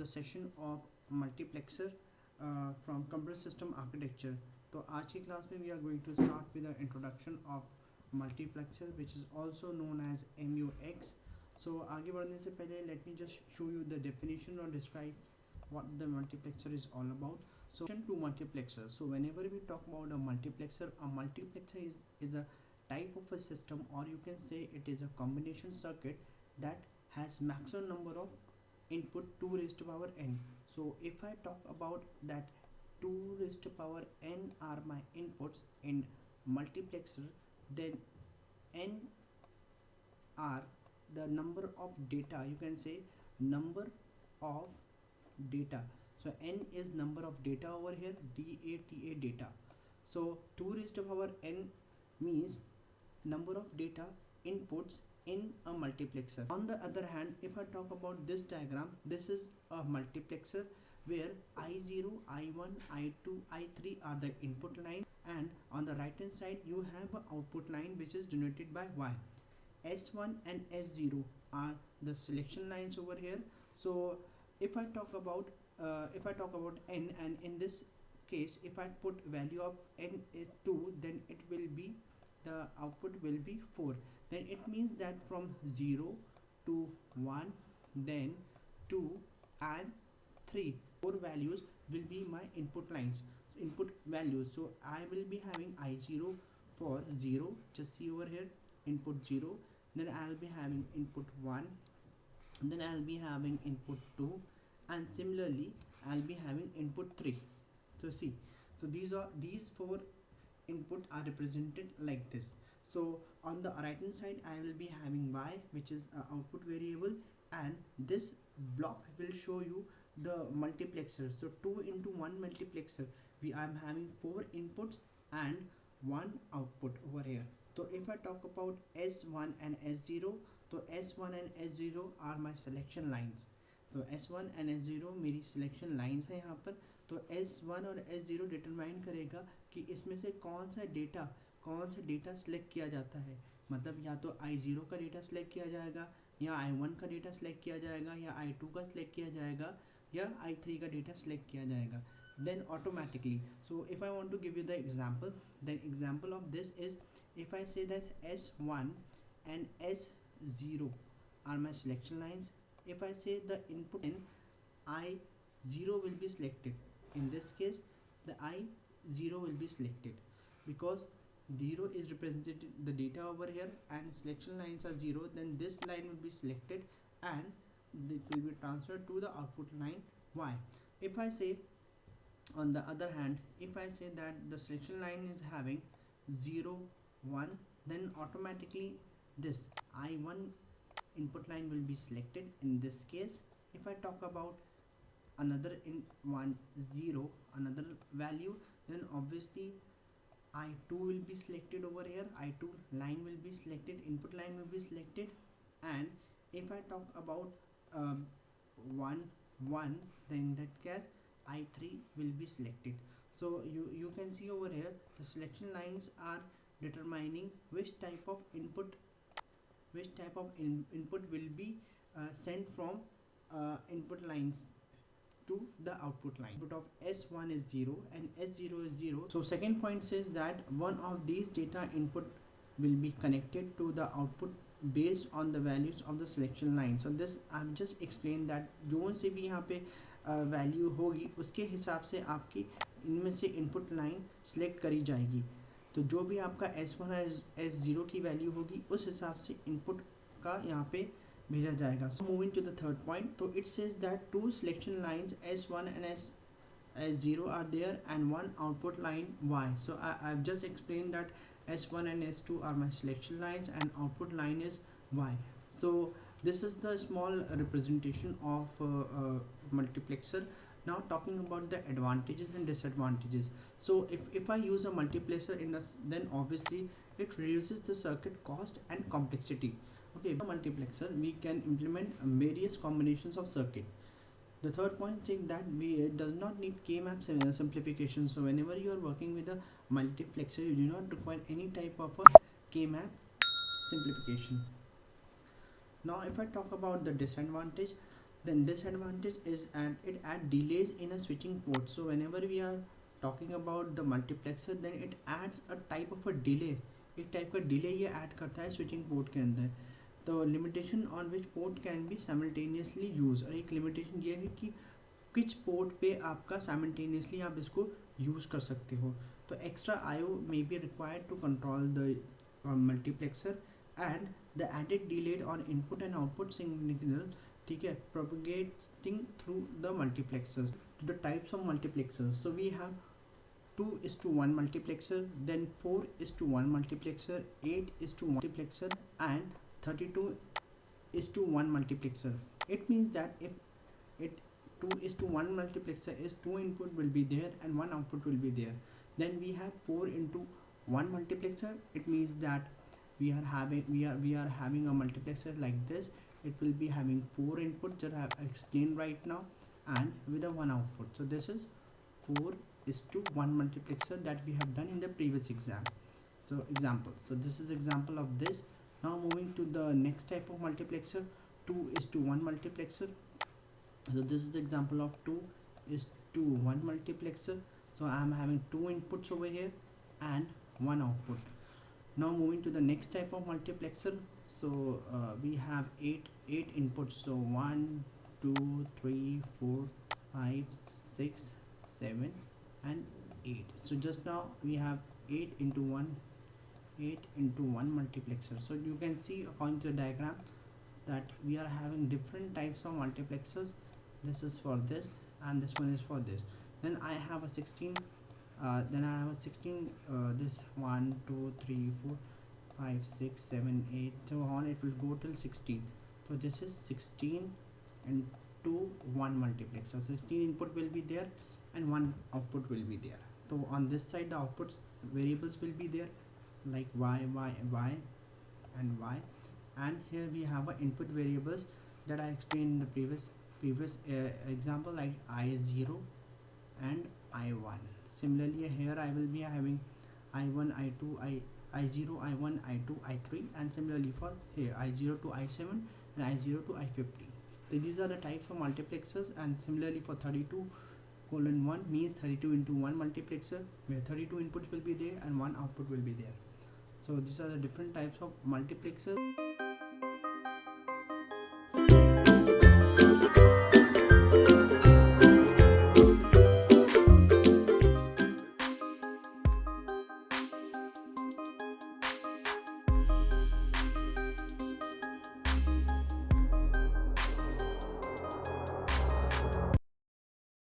the session of multiplexer from computer system architecture. तो आज की क्लास में we are going to start with the introduction of multiplexer which is also known as MUX. So आगे बढ़ने से पहले let me just show you the definition or describe what the multiplexer is all about. So to multiplexer. So whenever we talk about a multiplexer is a type of a system, or you can say it is a combination circuit that has maximum number of input 2 raised to power n. So if I talk about that 2 raised to power n are my inputs in multiplexer, then n are the number of data, you can say number of data. So n is number of data over here, data. So 2 raised to power n means number of data inputs in a multiplexer. On the other hand, if I talk about this diagram, this is a multiplexer where I0, I1, I2, I3 are the input lines, and on the right hand side you have an output line which is denoted by Y. S1 and S0 are the selection lines over here. So if I talk about n, and in this case if I put value of n is 2, then it will be, the output will be 4. Then it means that from 0 to 1, then 2 and 3, 4 values will be my input lines, so input values. So I will be having I0 for 0, just see over here, input 0, then I will be having input 1, then I will be having input 2, and similarly I will be having input 3. So see, so these 4 input are represented like this. So on the right hand side I will be having Y, which is output variable, and this block will show you the multiplexer. So 2 into 1 multiplexer, I am having 4 inputs and 1 output over here. So if I talk about S1 and S0, so S1 and S0 are my selection lines. तो S1 and S0 मेरी selection lines है यहाँ पर. तो S1 और S0 determine करेगा कि इसमें से कौन सा डेटा सेलेक्ट किया जाता है. मतलब या तो I0 का डेटा सेलेक्ट किया जाएगा, या I1 का डेटा सेलेक्ट किया जाएगा, या I2 का सेलेक्ट किया जाएगा, या I3 का डेटा सेलेक्ट किया जाएगा. Then automatically, so if I want to give you the example, then example of this is, if I say that S1 and S0 are my selection lines, if I say the input in I0 will be selected, in this case the I0 will be selected because 0 is represented the data over here and selection lines are 0, then this line will be selected and it will be transferred to the output line Y. If I say, on the other hand, if I say that the selection line is having 0, 1, then automatically this I1 input line will be selected. In this case, if I talk about another in 1, 0, another value, then obviously I2 will be selected over here, I2 line will be selected, input line will be selected. And if I talk about 1, 1, then in that case I3 will be selected. So you can see over here the selection lines are determining which type of input will be sent from input lines to the output line. Input of S1 is 0 and S0 is 0. So second point says that one of these data input will be connected to the output based on the values of the selection line. So this I've just explained that जो से भी यहाँ पे value होगी उसके हिसाब से आपकी इनमें से इनपुट लाइन सेलेक्ट करी जाएगी. तो जो भी आपका S1 और S0 की वैल्यू होगी उस हिसाब से इनपुट का यहाँ पे भेजा जाएगा. So moving to the third point, so it says that 2 selection lines S1 and S0 are there and 1 output line Y. So I've just explained that S1 and S2 are my selection lines and output line is Y. So this is the small representation of multiplexer. Now talking about the advantages and disadvantages. So if I use a multiplexer then obviously it reduces the circuit cost and complexity. Okay, multiplexer we can implement various combinations of circuit. The third point is that it does not need K-map simplification. So whenever you are working with a multiplexer, you do not require any type of a K-map simplification. Now if I talk about the disadvantage, Then disadvantage is and it add delays in a switching port. So whenever we are talking about the multiplexer, then it adds a type of a delay. एक type का delay ये add करता है switching port के अंदर. तो limitation on which port can be simultaneously use, और एक लिमिटेशन ये है कि किच पोर्ट पे आपका साइमल्टेनियसली आप इसको यूज़ कर सकते हो. तो extra IO may be required to control the multiplexer and the added delayed on input and output signal. ठीक है, propagating through the multiplexers. The types of multiplexers, so we have 2:1 multiplexer, then 4:1 multiplexer, 8:1 multiplexer, and 32:1 multiplexer. It means that if it 2:1 multiplexer is 2 input will be there and 1 output will be there. Then we have 4:1 multiplexer. It means that we are having a multiplexer like this. It will be having 4 inputs that I have explained right now and with a 1 output. So this is 4:1 multiplexer that we have done in the previous exam. So example, so this is example of this. Now moving to the next type of multiplexer, 2:1 multiplexer. So this is the example of 2:1 multiplexer. So I am having 2 inputs over here and 1 output. Now moving to the next type of multiplexer. So we have eight inputs. So 1 2 3 4 5 6 7 and 8. So just now we have 8 into 1 multiplexer. So you can see according to the diagram that we are having different types of multiplexers. This is for this and this one is for this. Then I have a 16 this 1 2 3 4 5 6 7 8, so on it will go till 16. So this is 16 into 1 multiplexer. So 16 input will be there and 1 output will be there. So on this side the outputs variables will be there like y and y, and here we have a input variables that I explained in the previous example, like I0 and I1. Similarly here I will be having I1 I2 I0 I1 I2 I3, and similarly for here I0 to I7 and I0 to I50. So these are the types of multiplexers. And similarly for 32:1 means 32 into 1 multiplexer, where 32 inputs will be there and 1 output will be there. So these are the different types of multiplexers.